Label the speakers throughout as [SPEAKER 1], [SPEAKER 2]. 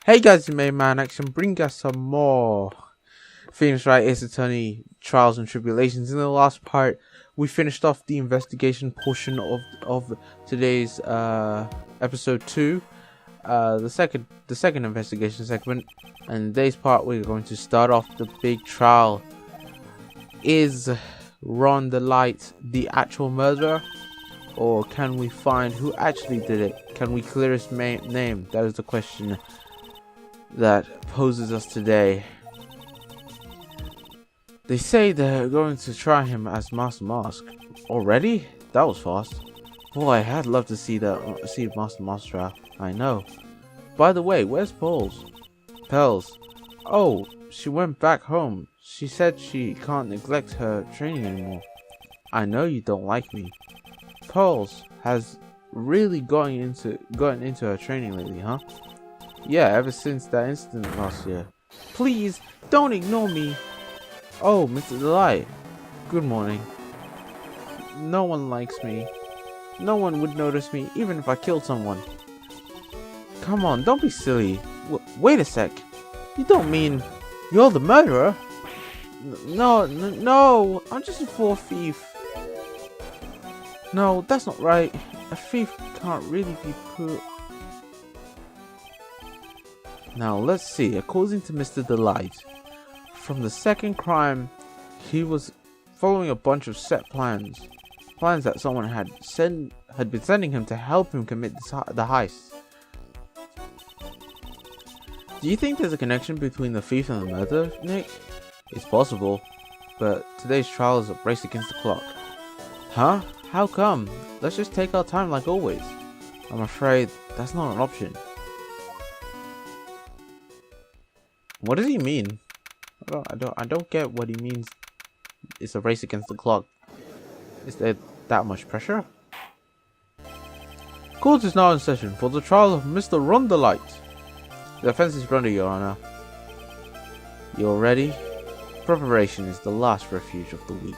[SPEAKER 1] Hey guys, you main man action bring us some more famous Wright Ace Attorney Trials and Tribulations. In the last part, we finished off the investigation portion of today's episode 2, the second investigation segment. And in today's part, we're going to start off the big trial. Is Ron Delite the actual murderer, or can we find who actually did it? Can we clear his name? That is the question that poses us today. They say they're going to try him as Master Mask. Already? That was fast. Boy, I'd love to see Master Mask trial. I know. By the way, where's Pels? Oh, she went back home. She said she can't neglect her training anymore. I know you don't like me. Pels has really gotten into her training lately, huh? Yeah, ever since that incident last year. Please, don't ignore me. Oh, Mr. Delite. Good morning. No one likes me. No one would notice me, even if I killed someone. Come on, don't be silly. Wait a sec. You don't mean you're the murderer? No, I'm just a poor thief. No, that's not right. A thief can't really be put... Now, let's see. According to Mr. Delite, from the second crime, he was following a bunch of set plans that someone had been sending him to help him commit the heist. Do you think there's a connection between the thief and the murder, Nick? It's possible, but today's trial is a race against the clock. Huh? How come? Let's just take our time like always. I'm afraid that's not an option. What does he mean? I don't get what he means. It's a race against the clock. Is there that much pressure? Court is now in session for the trial of Mr. Ron Delite. The offense is granted, Your Honor. You're ready? Preparation is the last refuge of the weak.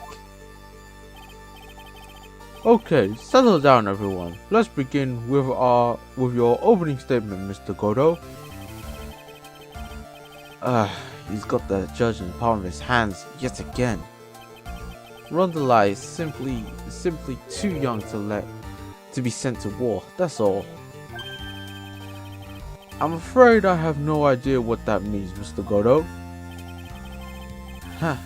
[SPEAKER 1] Okay, settle down, everyone. Let's begin with your opening statement, Mr. Godo. He's got the judge in the palm of his hands yet again. Ron Delite is simply too young to be sent to war, that's all. I'm afraid I have no idea what that means, Mr. Godo. Huh.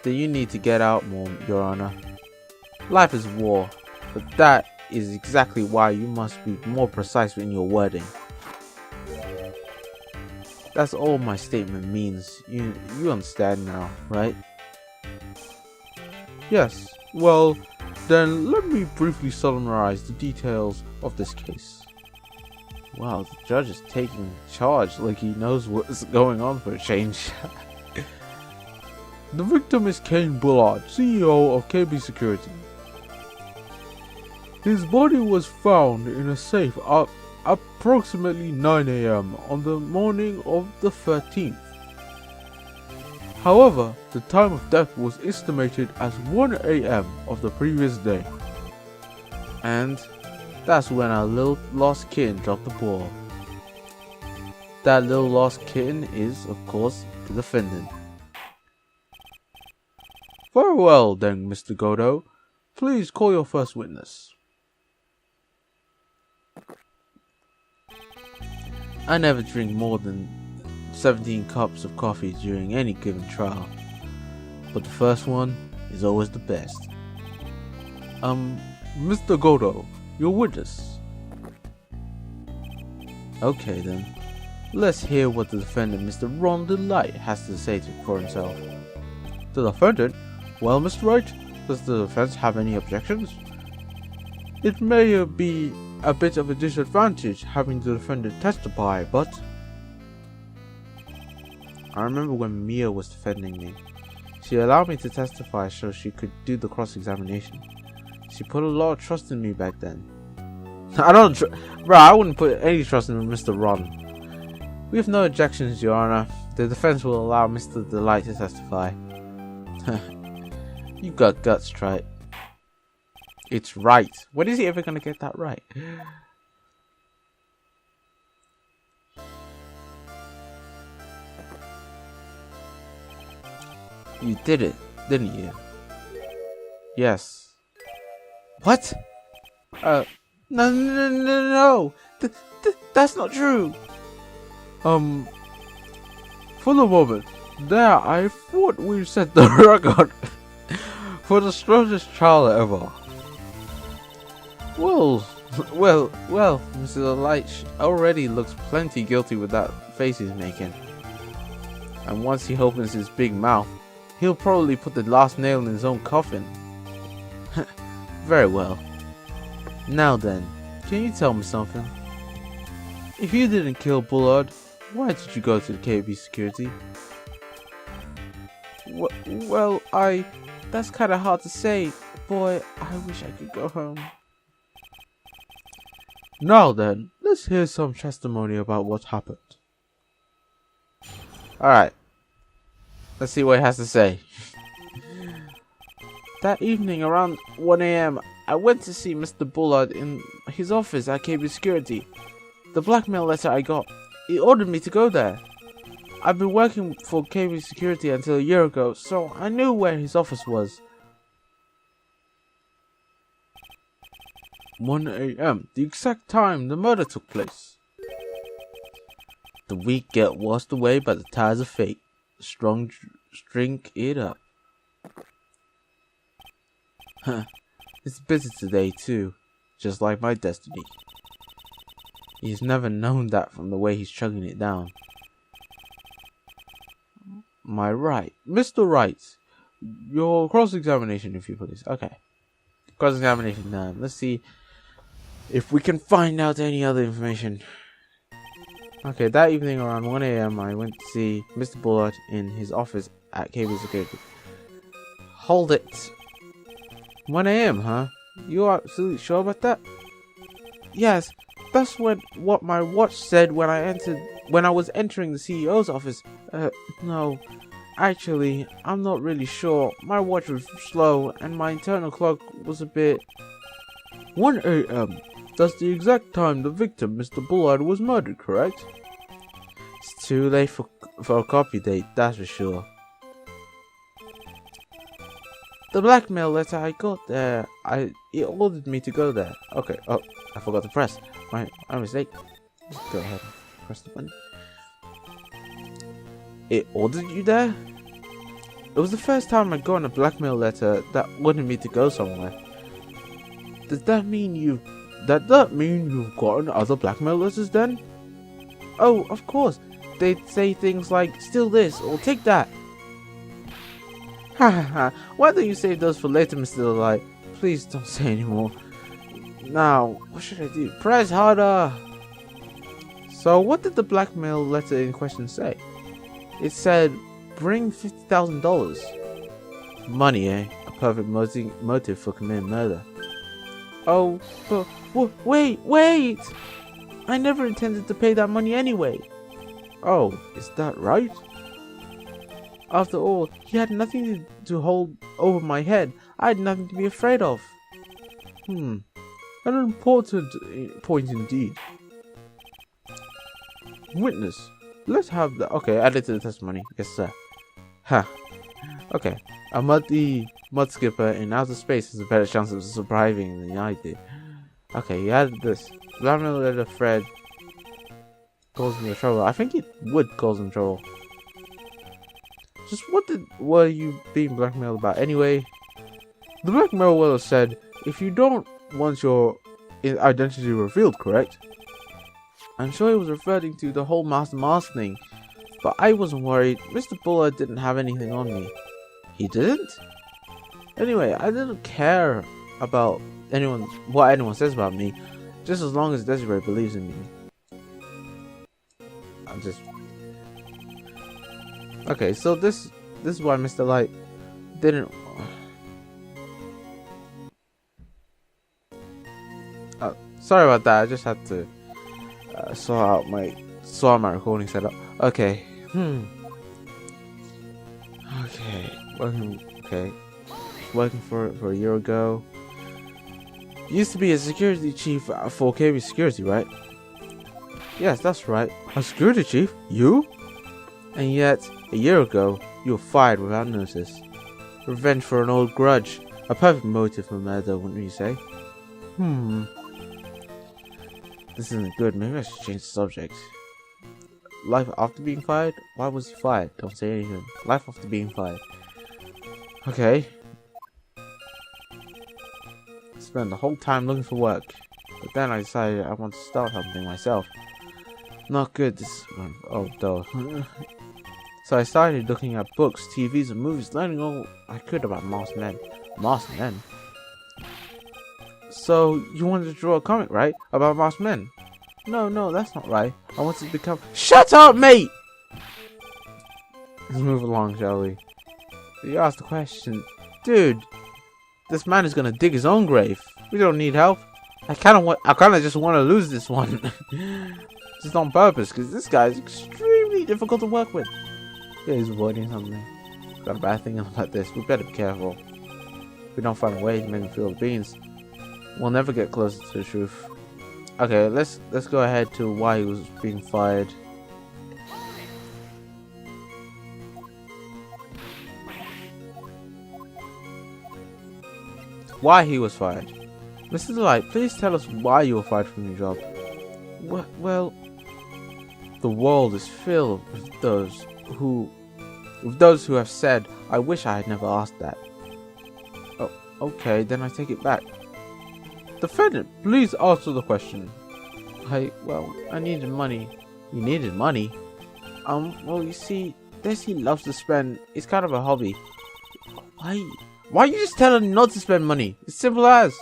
[SPEAKER 1] Then you need to get out more, Your Honor. Life is war, but that is exactly why you must be more precise in your wording. That's all my statement means. You understand now, right? Yes. Well, then let me briefly summarize the details of this case. Wow, the judge is taking charge like he knows what's going on for a change. The victim is Kane Bullard, CEO of KB Security. His body was found in a safe at approximately 9 AM on the morning of the 13th. However, the time of death was estimated as 1 AM of the previous day. And that's when our little lost kitten dropped the ball. That little lost kitten is, of course, the defendant. Very well then, Mr. Godo. Please call your first witness. I never drink more than 17 cups of coffee during any given trial, but the first one is always the best. Mr. Godo, your witness. Okay then, let's hear what the defendant, Mr. Ron Delite, has to say for himself. The defendant? Well, Mr. Wright, does the defense have any objections? It may be a bit of a disadvantage having the defendant testify, but... I remember when Mia was defending me. She allowed me to testify so she could do the cross-examination. She put a lot of trust in me back then. I wouldn't put any trust in Mr. Ron. We have no objections, Your Honor. The defense will allow Mr. Delite to testify. You got guts, Wright. It's right. When is he ever gonna get that right? You did it, didn't you? Yes. What? No, no, no, no, no. That's not true. For the moment, there, I thought we set the record for the strongest child ever. Well, Mr. Delite already looks plenty guilty with that face he's making. And once he opens his big mouth, he'll probably put the last nail in his own coffin. Very well. Now then, can you tell me something? If you didn't kill Bullard, why did you go to the KB security? Well, that's kinda hard to say. Boy, I wish I could go home. Now then, let's hear some testimony about what happened. Alright. Let's see what he has to say. That evening around 1 AM, I went to see Mr. Bullard in his office at KB Security. The blackmail letter I got, he ordered me to go there. I've been working for KB Security until a year ago, so I knew where his office was. 1 AM, the exact time the murder took place. The weak get washed away by the tides of fate. Strong drink it up. Huh. It's busy today too, just like my destiny. He's never known that from the way he's chugging it down. My right. Mr. Wright, your cross-examination if you please. Okay. Cross-examination done. Let's see if we can find out any other information. Okay, that evening around 1 AM, I went to see Mr. Bullard in his office at KB Security. Hold it. 1 AM, huh? You are absolutely sure about that? Yes, that's what my watch said when I was entering the CEO's office. No. Actually, I'm not really sure. My watch was slow and my internal clock was a bit... 1 AM. That's the exact time the victim, Mr. Bullard, was murdered, correct? It's too late for a copy date, that's for sure. The blackmail letter I got there, it ordered me to go there. Okay, oh, I forgot to press. My mistake. Go ahead, press the button. It ordered you there? It was the first time I'd gotten a blackmail letter that ordered me to go somewhere. Does that mean you've gotten other blackmail letters then? Oh, of course. They'd say things like, steal this or take that. Ha ha ha. Why don't you save those for later, Mr. Delite? Please don't say anymore. Now, what should I do? Press harder! So, what did the blackmail letter in question say? It said, bring $50,000. Money, eh? A perfect motive for committing murder. Oh, but wait! I never intended to pay that money anyway. Oh, is that right? After all, he had nothing to hold over my head. I had nothing to be afraid of. An important point indeed. Witness, let's have that. Okay, add it to the testimony. Yes, sir. Ha. Okay, a mud skipper in outer space has a better chance of surviving than I did. Okay, he added this. Blackmail letter Fred caused me trouble. I think it would cause him trouble. Just what were you being blackmailed about anyway? The blackmail letter said, if you don't want your identity revealed, correct? I'm sure he was referring to the whole Master Mask thing, but I wasn't worried. Mr. Bullard didn't have anything on me. He didn't? Anyway, I didn't care about what anyone says about me, just as long as Desiree believes in me. Okay, so this is why Mr. Light didn't. Oh, sorry about that. I just had to sort my recording setup. Okay. Okay. Working for a year ago. Used to be a security chief for KB Security, right? Yes, that's right. A security chief? You? And yet, a year ago, You were fired without notice. Revenge for an old grudge. A perfect motive for murder, wouldn't you say? This isn't good. Maybe I should change the subject. Life after being fired? Why was he fired? Don't say anything. Life after being fired. Okay. Spent the whole time looking for work. But then I decided I want to start something myself. Not good this one. Oh, duh. So I started looking at books, TVs, and movies, learning all I could about masked men. Masked men? So, you wanted to draw a comic, right? About masked men? No, that's not right. I wanted to become— Shut up, mate! Let's move along, shall we? You asked the question. Dude, this man is gonna dig his own grave. We don't need help. I kinda just want to lose this one. Just on purpose, because this guy is extremely difficult to work with. Yeah, he's avoiding something. Got a bad thing about this. We better be careful. If we don't find a way to make him feel the beans, we'll never get closer to the truth. Okay, let's go ahead to why he was being fired. Why he was fired. Mr. Delite, please tell us why you were fired from your job. Well, the world is filled with those who have said, I wish I had never asked that. Oh, okay, then I take it back. Defendant, please answer the question. Well, I needed money. You needed money? Well, you see, this he loves to spend. It's kind of a hobby. Why you just tell him not to spend money? It's simple as.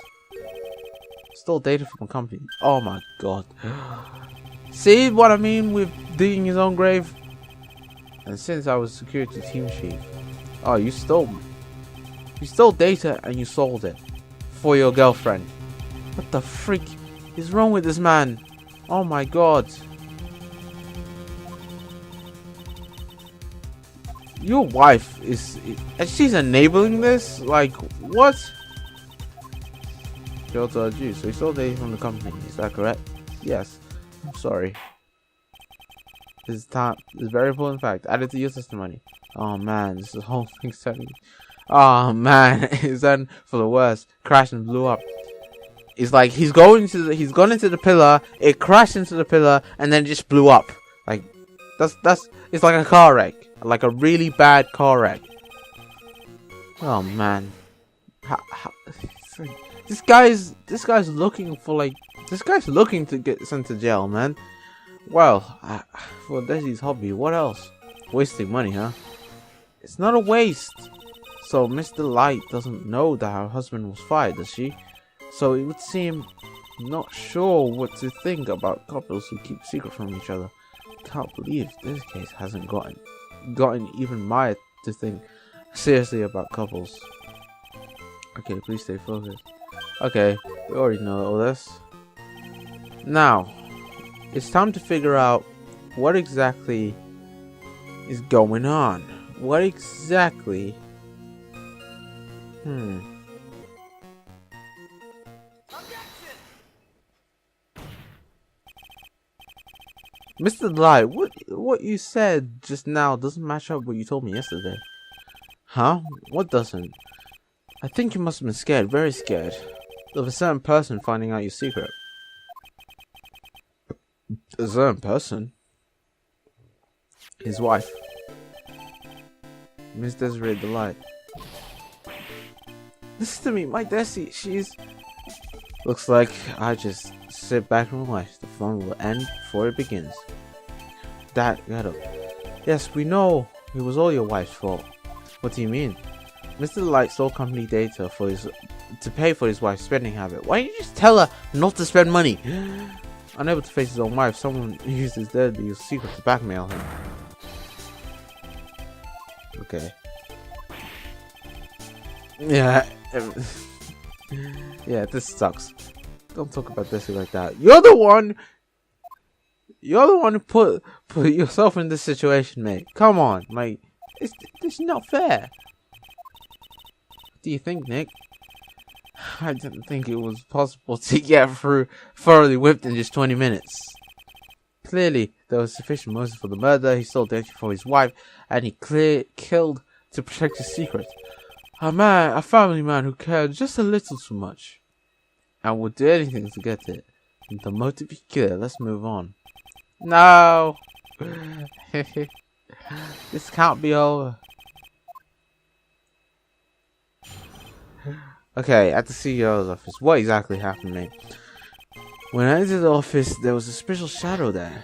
[SPEAKER 1] Stole data from a company. Oh my god. See what I mean with digging his own grave? And since I was security team chief. Oh, you stole data and you sold it. For your girlfriend. What the freak is wrong with this man? Oh my god. Your wife and she's enabling this? Like, what? She also told you, so you stole data from the company, is that correct? Yes. I'm sorry. This is very important fact. Added to your testimony. Oh man, this whole thing's telling. Oh man, it's done for the worst. Crashed and blew up. It's like he's gone into the pillar, it crashed into the pillar, and then it just blew up. Like it's like a car wreck. Like a really bad car wreck. Oh man. This guy's looking to get sent to jail, man. Well, for Desi's hobby, what else? Wasting money, huh? It's not a waste. So Miss Delite doesn't know that her husband was fired, does she? So it would seem not sure what to think about couples who keep secret from each other. Can't believe this case hasn't gotten even Maya to think seriously about couples. Okay, please stay focused. Okay, we already know all this. Now, it's time to figure out what exactly is going on. What exactly? Mr. Delite, what you said just now doesn't match up with what you told me yesterday. Huh? What doesn't? I think you must have been scared, very scared, of a certain person finding out your secret. A certain person? His wife. Miss Desiree Delite. Listen to me, my Desi, she's... Looks like I just sit back and relax. The fun will end before it begins. Dad, get up. Yes, we know it was all your wife's fault. What do you mean? Mr. Delite stole company data to pay for his wife's spending habit. Why didn't you just tell her not to spend money? Unable to face his own wife, someone used his dirty secret to blackmail him. Okay. Yeah. Yeah, this sucks. Don't talk about this like that. You're the one who put yourself in this situation, mate. Come on, mate. It's not fair. What do you think, Nick? I didn't think it was possible to get through thoroughly whipped in just 20 minutes. Clearly, there was sufficient motive for the murder. He stole the entry for his wife, and he killed to protect his secret. A family man who cared just a little too much, and would do anything to get it. And the motive is clear. Let's move on. No! This can't be over. Okay, at the CEO's office. What exactly happened, mate? When I entered the office, there was a special shadow there.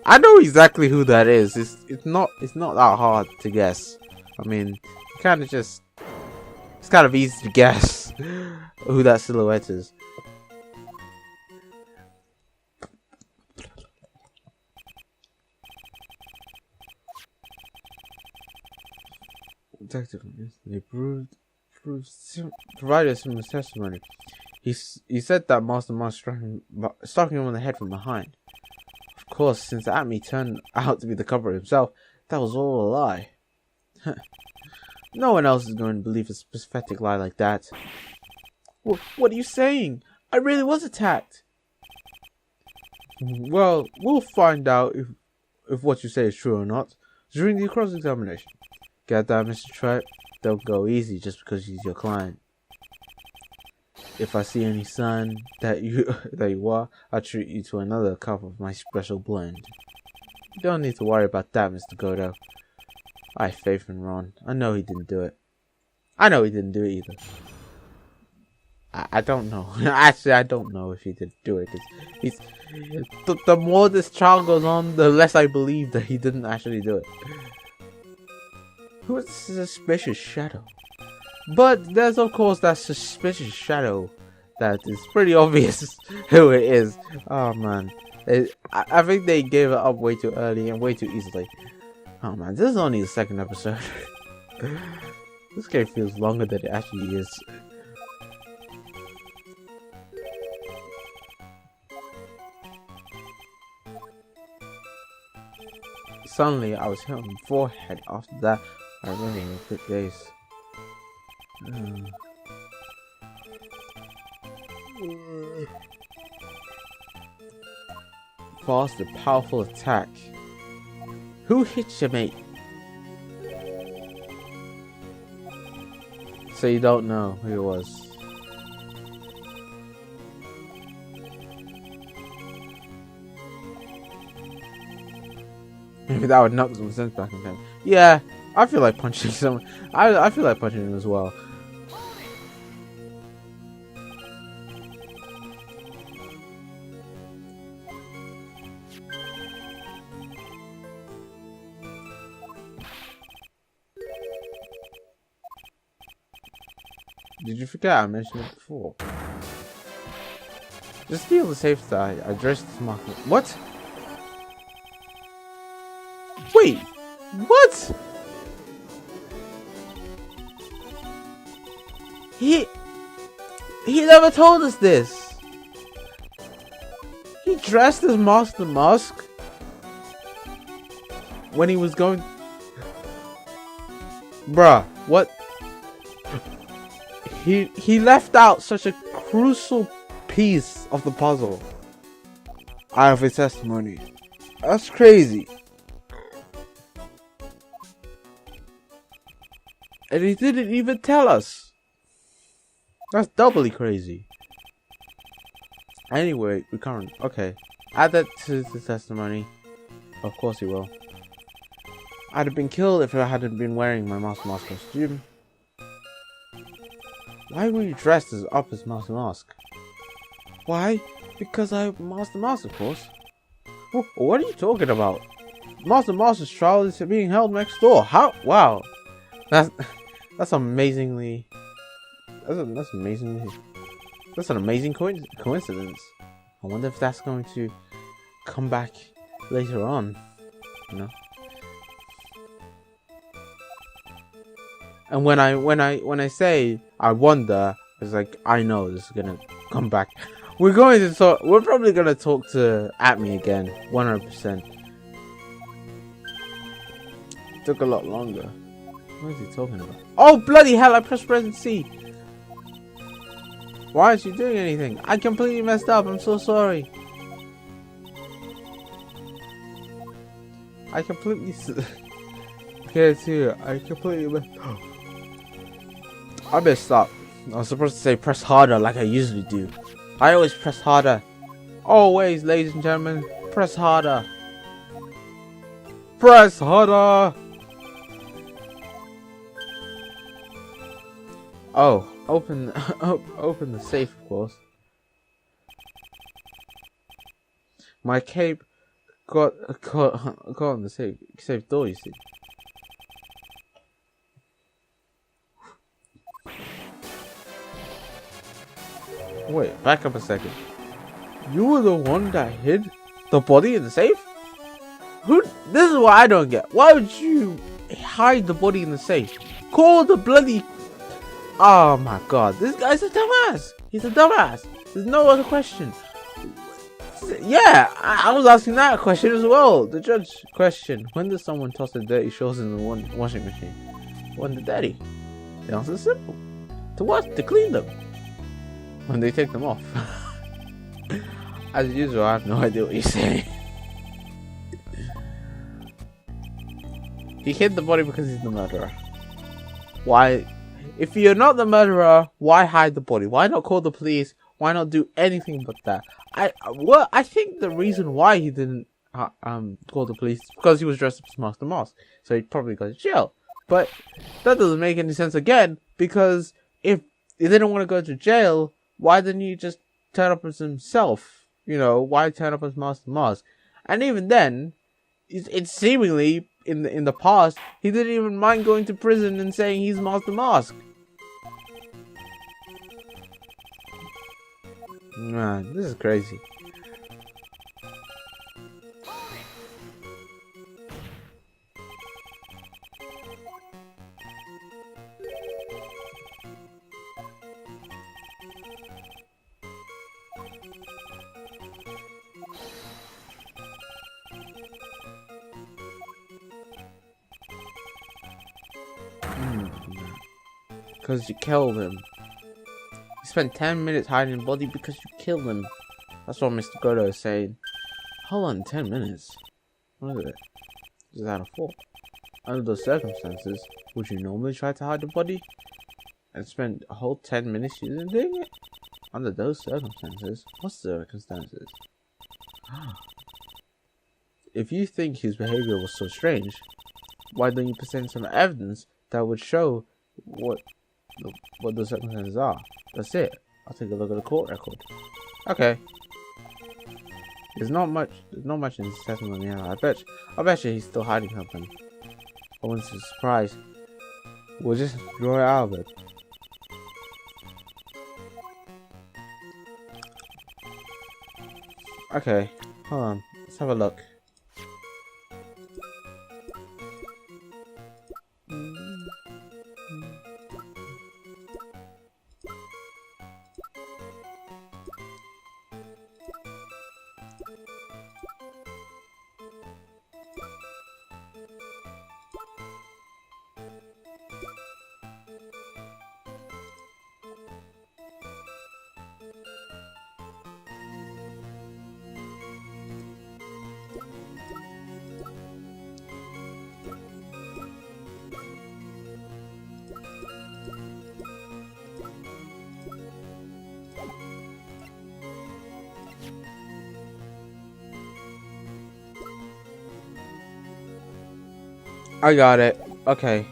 [SPEAKER 1] I know exactly who that is. It's not that hard to guess. I mean, it's kind of easy to guess who that silhouette is. Detective instantly provided a similar testimony. He said that Master Moss struck him on the head from behind. Of course, since Atme turned out to be the culprit himself, that was all a lie. No one else is going to believe a pathetic lie like that. What are you saying? I really was attacked. Well, we'll find out if what you say is true or not during the cross-examination. Get that, Mr. Wright? Don't go easy just because he's your client. If I see any sign that you are, I'll treat you to another cup of my special blend. You don't need to worry about that, Mr. Godo. I have faith in Ron. I know he didn't do it. I know he didn't do it either. I don't know. Actually, I don't know if he did do it. The more this trial goes on, the less I believe that he didn't actually do it. Who is this suspicious shadow? But there's of course that suspicious shadow that is pretty obvious who it is. Oh man, I think they gave it up way too early and way too easily. Oh man, this is only the second episode. This game feels longer than it actually is. Suddenly, I was hit on the forehead. After that, I remember in quick days. Fast and powerful attack. Who hit you, mate? So you don't know who it was. Maybe that would knock some sense back in time. Yeah, I feel like punching someone. I feel like punching him as well. Did you forget I mentioned it before? Just feel the safe side. I dressed this market. What? Wait, what? He never told us this. He dressed as Master Mask when he was going. Bruh, what? He left out such a crucial piece of the puzzle out of his testimony. That's crazy. And he didn't even tell us. That's doubly crazy. Anyway, we can't. Okay. Add that to the testimony. Of course he will. I'd have been killed if I hadn't been wearing my Master Mask costume. Why were you dressed up as Master Mask? Why? Because I'm Master Mask, of course. What are you talking about? Master Master's trial is being held next door. How? Wow. That's amazingly. That's an amazing coincidence. I wonder if that's going to come back later on. You know. And when I say I wonder, it's like I know this is gonna come back. We're probably gonna talk to Atme again, 100%. Took a lot longer. What is he talking about? Oh bloody hell! I pressed President C. Why aren't you doing anything? I completely messed up. I'm so sorry. I completely... Okay, too. I completely messed up. I messed up. I was supposed to say press harder like I usually do. I always press harder. Always, ladies and gentlemen. Press harder. Press harder. Oh, open the safe, of course. My cape got on the safe door, you see. Wait, back up a second. You were the one that hid the body in the safe? Who? This is what I don't get. Why would you hide the body in the safe? Call the bloody... Oh my god, this guy's a dumbass. He's a dumbass. There's no other question. Yeah, I was asking that question as well. The judge question: when does someone toss their dirty shorts in the washing machine? When they're dirty. The answer is simple. To what? To clean them. When they take them off. As usual, I have no idea what you're saying. He hid the body because he's the murderer. Why? If you're not the murderer, why hide the body? Why not call the police? Why not do anything but that? I think the reason why he didn't call the police is because he was dressed up as Master Mask, so he'd probably go to jail. But that doesn't make any sense again, because if he didn't want to go to jail, why didn't he just turn up as himself? You know, why turn up as Master Mask? And even then, it's seemingly in the past, he didn't even mind going to prison and saying he's Master Mask. Man, this is crazy. Because you killed him. You spent 10 minutes hiding the body because you killed him. That's what Mr. Godo is saying. Hold on, 10 minutes? What is it? Is that a fault? Under those circumstances, would you normally try to hide the body? And spend a whole 10 minutes using doing it? Under those circumstances? What's the circumstances? If you think his behavior was so strange, why don't you present some evidence that would show what the circumstances are? That's it. I'll take a look at the court record. Okay. There's not much in his testimony now. I bet you he's still hiding something. I wouldn't be surprised. We'll just draw it out of it. Okay, hold on. Let's have a look. I got it. Okay.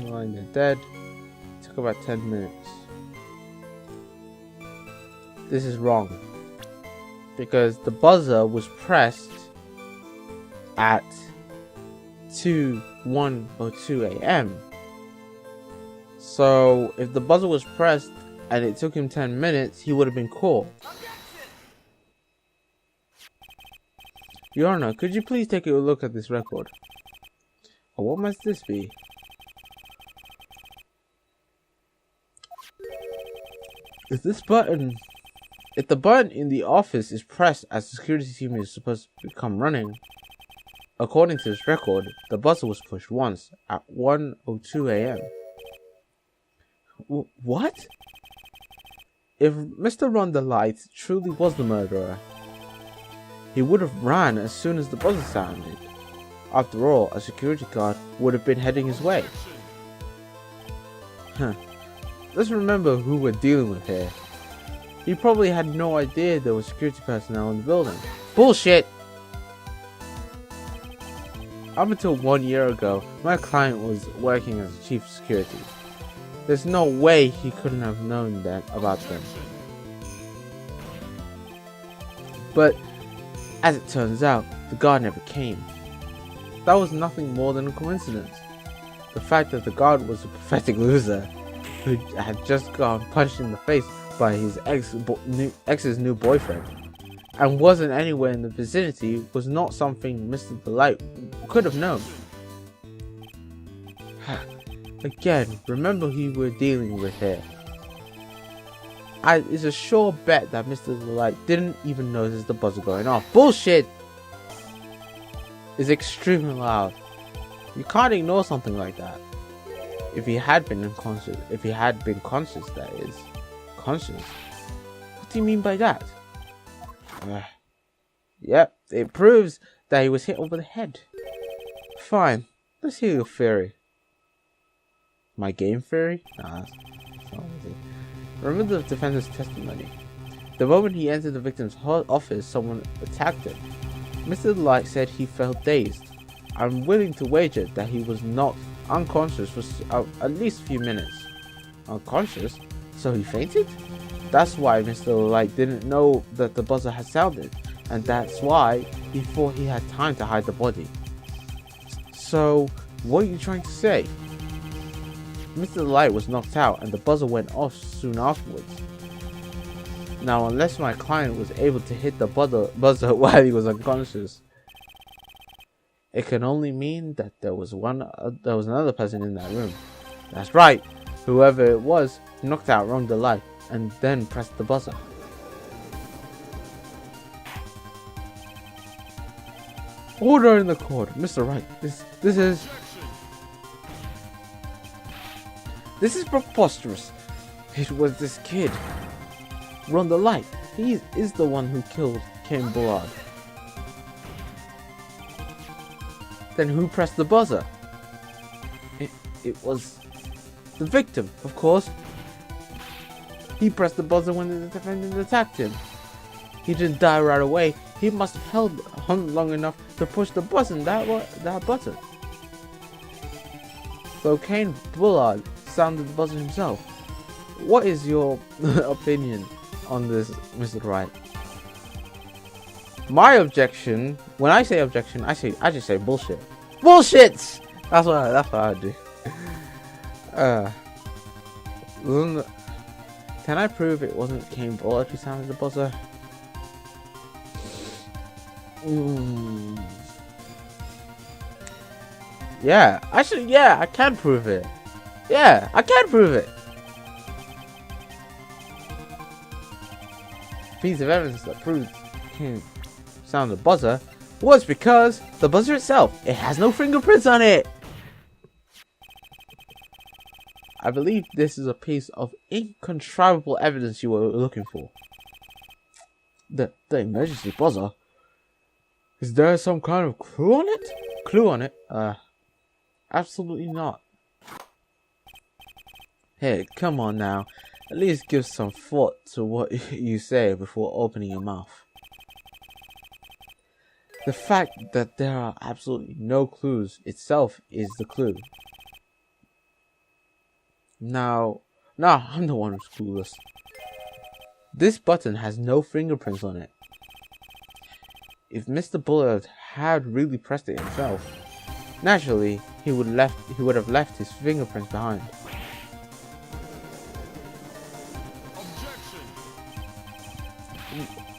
[SPEAKER 1] Lying there dead. Took about 10 minutes. This is wrong. Because the buzzer was pressed at 1:02 a.m. So if the buzzer was pressed and it took him 10 minutes, he would have been caught. Your Honor, could you please take a look at this record? Oh, what must this be? If the button in the office is pressed as the security team is supposed to become running, According to this record, the buzzer was pushed once at 1:02 a.m. What? If Mr. Ron Delite truly was the murderer, he would have ran as soon as the buzzer sounded. After all, a security guard would have been heading his way. Let's remember who we're dealing with here. He probably had no idea there was security personnel in the building. Bullshit! Up until 1 year ago, my client was working as a chief of security. There's no way he couldn't have known that about them. But, as it turns out, the guard never came. That was nothing more than a coincidence. The fact that the guard was a pathetic loser who had just gotten punched in the face by his ex's new boyfriend and wasn't anywhere in the vicinity was not something Mr. Delite could have known. Again, remember who we're dealing with here. It's a sure bet that Mr. Delite didn't even notice the buzzer going off. Bullshit! It's extremely loud. You can't ignore something like that. If he had been conscious, that is. Conscious? What do you mean by that? Yep, it proves that he was hit over the head. Fine, let's hear your theory. My game theory? Nah, that's not easy. Remember the defendant's testimony. The moment he entered the victim's office, someone attacked him. Mr. Delite said he felt dazed. I'm willing to wager that he was not unconscious for at least a few minutes. Unconscious? So he fainted? That's why Mr. Delite didn't know that the buzzer had sounded, and that's why he thought he had time to hide the body. So, what are you trying to say? Mr. Delite was knocked out and the buzzer went off soon afterwards. Now, unless my client was able to hit the buzzer while he was unconscious, it can only mean that there was another person in that room. That's right, whoever it was knocked out Ron Delite and then pressed the buzzer. Order in the court, Mr. Wright. This is preposterous. It was this kid, Ron Delite. He is the one who killed Kane Bullard. Then who pressed the buzzer? It was the victim, of course. He pressed the buzzer when the defendant attacked him. He didn't die right away. He must have hung long enough to push the button. That button. So Kane Bullard sounded the buzzer himself. What is your opinion on this, Mr. Wright? My objection, when I say objection, I just say bullshit. Bullshit! That's what I do. Can I prove it wasn't Kane Bullard who sounded the buzzer? Yeah, I can prove it. Yeah, I can prove it. Piece of evidence that proves Kane sounded the buzzer was because the buzzer itself, it has no fingerprints on it. I believe this is a piece of incontrovertible evidence you were looking for. The emergency buzzer? Is there some kind of clue on it? Clue on it? Absolutely not. Hey, come on now. At least give some thought to what you say before opening your mouth. The fact that there are absolutely no clues itself is the clue. Now I'm the one who's clueless. This button has no fingerprints on it. If Mr. Bullard had really pressed it himself, naturally he would have left his fingerprints behind.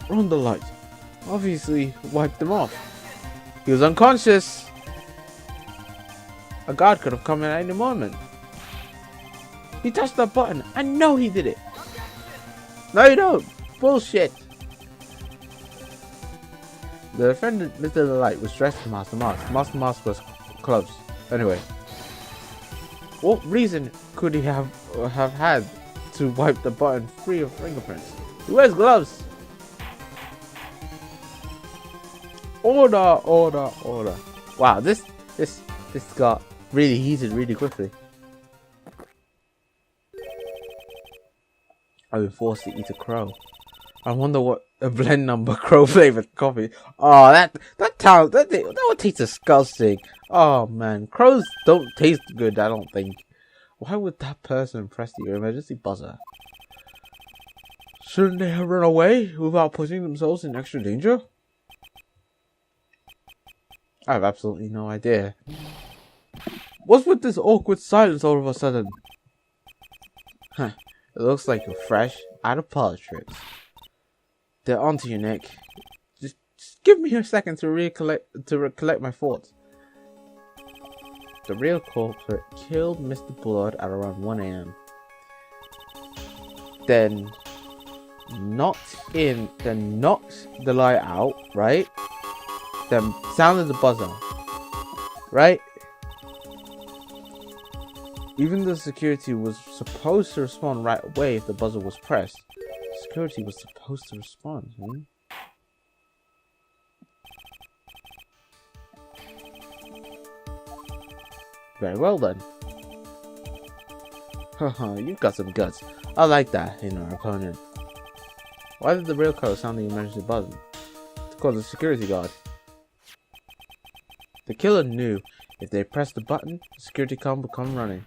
[SPEAKER 1] Ron Delite obviously wiped them off. He was unconscious. A guard could have come in at any moment. He touched that button. I know he did it. No, you don't. Bullshit. The defendant, Mr. Delite, was dressed as Master Mask. Master Mask was gloves. Anyway, what reason could he have had to wipe the button free of fingerprints? He wears gloves. Order, order, order. Wow, this got really heated really quickly. I've been forced to eat a crow. I wonder what a blend number crow flavored coffee. Oh, that would taste disgusting. Oh man, crows don't taste good, I don't think. Why would that person press the emergency buzzer? Shouldn't they have run away without putting themselves in extra danger? I have absolutely no idea. What's with this awkward silence all of a sudden? Huh, it looks like you're fresh out of parlor tricks. They're onto you, Nick. Just give me a second to recollect my thoughts. The real culprit killed Mr. Bullard at around 1 a.m. Then knocked the light out, right? Then sounded the buzzer, right? Even the security was supposed to respond right away if the buzzer was pressed. Security was supposed to respond, Very well then. Haha, you've got some guts. I like that in our opponent. Why did the real killer sound the emergency buzzer? To call the security guard. The killer knew if they pressed the button, the security guard would come running.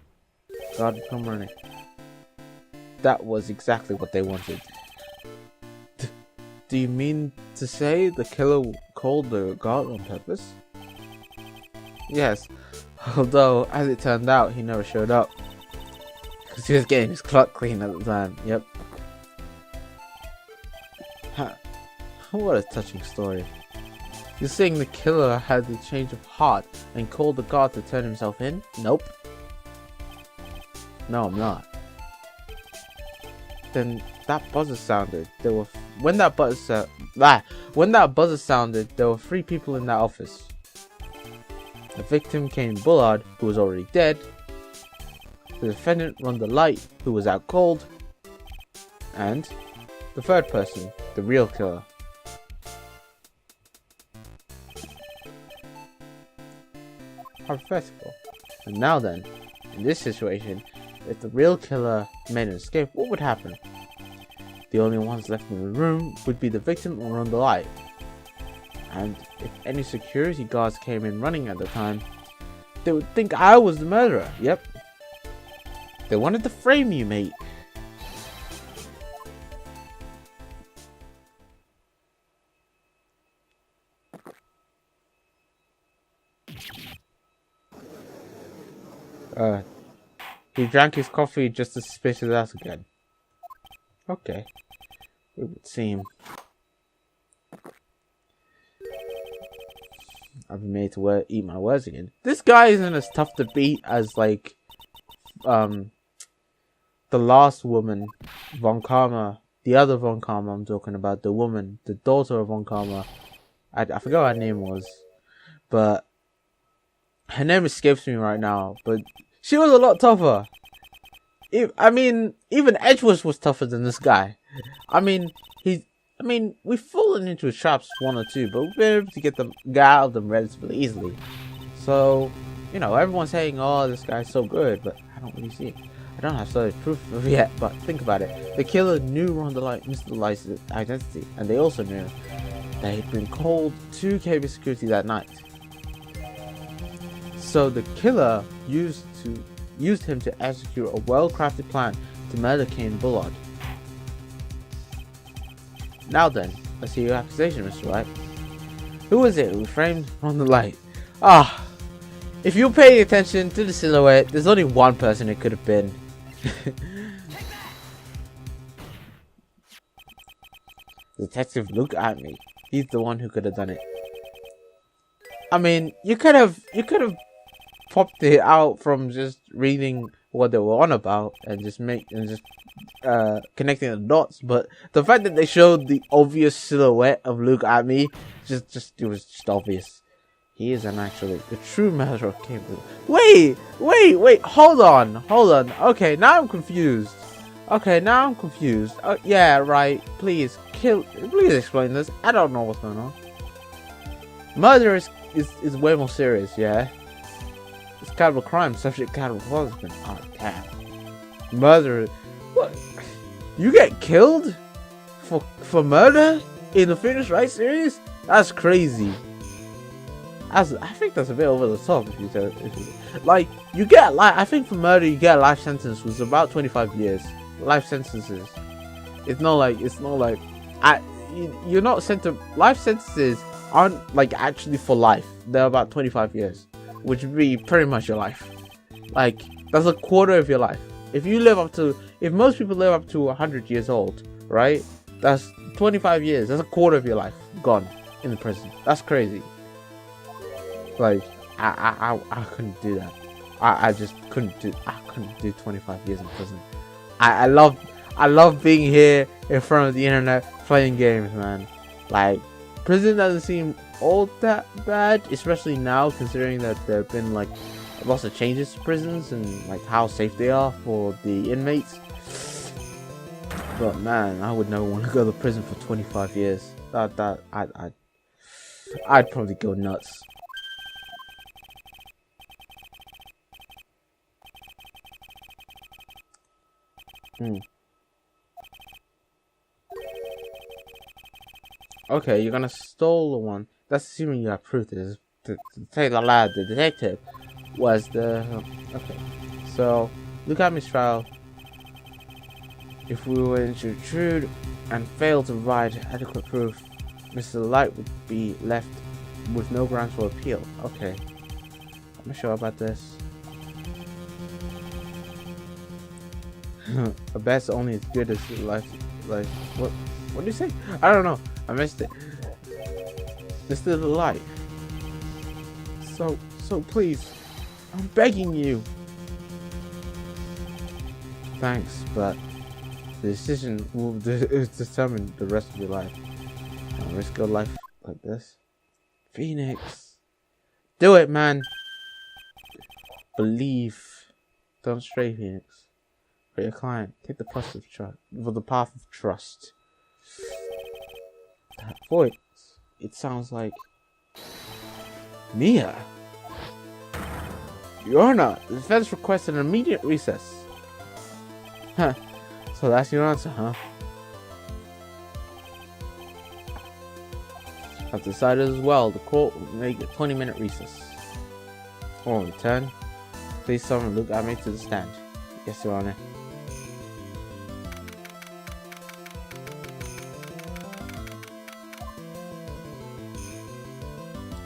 [SPEAKER 1] That was exactly what they wanted. Do you mean to say the killer called the guard on purpose? Yes, although as it turned out, he never showed up. Because he was getting his clock clean at the time, yep. What a touching story. You're saying the killer had the change of heart and called the guard to turn himself in? Nope. No, I'm not. Then that buzzer sounded. When that buzzer sounded, there were 3 people in that office. The victim came Bullard, who was already dead. The defendant run the light, who was out cold. And the third person, the real killer. Hypothetical. And now then, in this situation, if the real killer made an escape, what would happen? The only ones left in the room would be the victim or run the light. And if any security guards came in running at the time, they would think I was the murderer. Yep. They wanted to frame you, mate. He drank his coffee just to spit it out again. Okay. It would seem. I've been made to eat my words again. This guy isn't as tough to beat as, like, the last woman, Von Karma. The other Von Karma I'm talking about. The woman, the daughter of Von Karma. I forgot what her name was. But her name escapes me right now. But she was a lot tougher. I mean, even Edgeworth was tougher than this guy. We've fallen into his traps 1 or 2, but we've been able to get out of them relatively easily. So, everyone's saying, oh, this guy's so good, but I don't really see it. I don't have solid proof of it yet, but think about it. The killer knew Mr. Delight's identity, and they also knew that he'd been called to KB security that night. So the killer used him to execute a well-crafted plan to murder Kane Bullard. Now then, let's see your accusation, Mr. Wright. Who was it who framed on the light? If you're paying attention to the silhouette, there's only one person it could have been. Detective, look at me. He's the one who could have done it. I mean, you could have popped it out from just reading what they were on about and just connecting the dots. But the fact that they showed the obvious silhouette of Luke at me, it was just obvious. He is actually the true murderer of Cambridge. Wait, hold on. Okay, now I'm confused. Yeah, right. Please explain this. I don't know what's going on. Murder is way more serious, yeah. It's kind of a crime, subject kind of punishment. Oh damn. Murder. What? You get killed for murder in the Phoenix Wright series? That's crazy. I think that's a bit over the top. If you like, you get I think for murder you get a life sentence, was about 25 years. Life sentences. It's not like you're not sent to life sentences. Aren't like actually for life. They're about 25 years, which would be pretty much your life. Like, that's a quarter of your life. If most people live up to 100 years old, right? That's 25 years. That's a quarter of your life gone in the prison. That's crazy. Like, I couldn't do that. I couldn't do 25 years in prison. I love being here in front of the internet playing games, man. Like, prison doesn't seem all that bad, especially now considering that there have been like lots of changes to prisons and like how safe they are for the inmates. But man, I would never want to go to prison for 25 years. I'd probably go nuts. Okay, you're gonna stole the one. That's assuming you have proof to take the lad. The detective was the... Okay, so look at Miss Trial. If we were to intrude and fail to provide adequate proof, Mr. Delite would be left with no grounds for appeal. Okay, I'm not sure about this. A bet's only as good as your life. Like, what do you say? I don't know. I missed it. Mr. Delite. So please, I'm begging you. Thanks, but the decision will determine the rest of your life. Don't risk your life like this. Phoenix. Do it, man. Believe. Don't stray, Phoenix. For your client, take the path of trust. That voice, it sounds like Mia. Your Honor, the defense requests an immediate recess. Huh. So that's your answer, huh? I've decided as well. The court will make a 20-minute recess. On return, please someone look at me to the stand. Yes, Your Honor.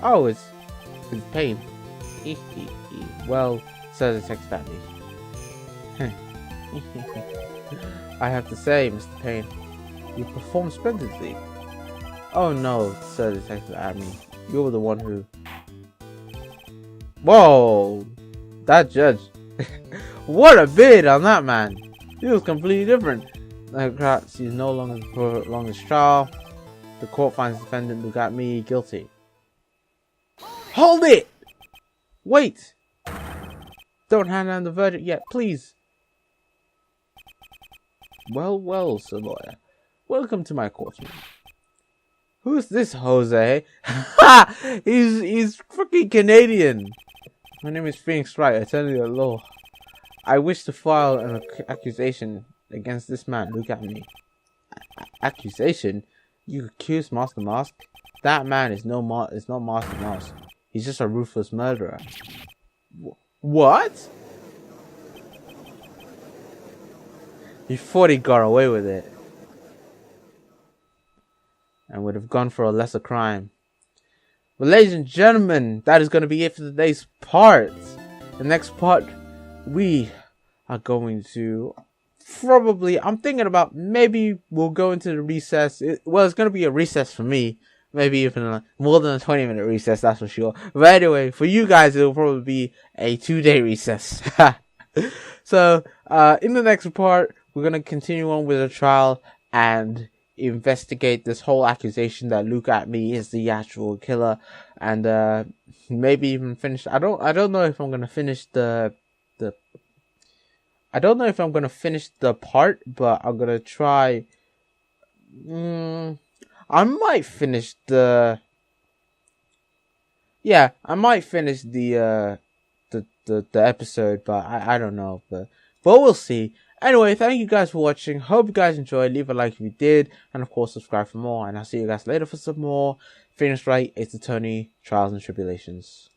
[SPEAKER 1] Oh, it's Pain. Well, so the text badly. I have to say, Mr. Payne, you performed splendidly. Oh no, Sir Detective Admin, you were the one who... Whoa! That judge. What a bid on that man! He was completely different. The she's no longer prolonged his trial. The court finds the defendant who got me guilty. Hold it! Wait! Don't hand down the verdict yet, please. Well, Sir Lawyer. Welcome to my courtroom. Who's this Jose? Ha! He's freaking Canadian. My name is Phoenix Wright, attorney at law. I wish to file an accusation against this man. Look at me. Accusation? You accuse Master Mask? That man is not Master Mask. He's just a ruthless murderer. What? He thought he got away with it. And would have gone for a lesser crime. Well, ladies and gentlemen, that is going to be it for today's part. The next part, we are going to probably, I'm thinking about maybe we'll go into the recess. Well, it's going to be a recess for me. Maybe even more than a 20-minute recess, that's for sure. But anyway, for you guys, it'll probably be a 2-day recess. So, in the next part, we're gonna continue on with the trial and investigate this whole accusation that Luke at me is the actual killer, and maybe even finish. I don't know if I'm gonna finish the. I don't know if I'm gonna finish the part, but I'm gonna try. I might finish the. Yeah, I might finish the episode, but I don't know, but we'll see. Anyway, thank you guys for watching. Hope you guys enjoyed. Leave a like if you did, and of course subscribe for more. And I'll see you guys later for some more. Finish right. It's the Tony Trials and Tribulations.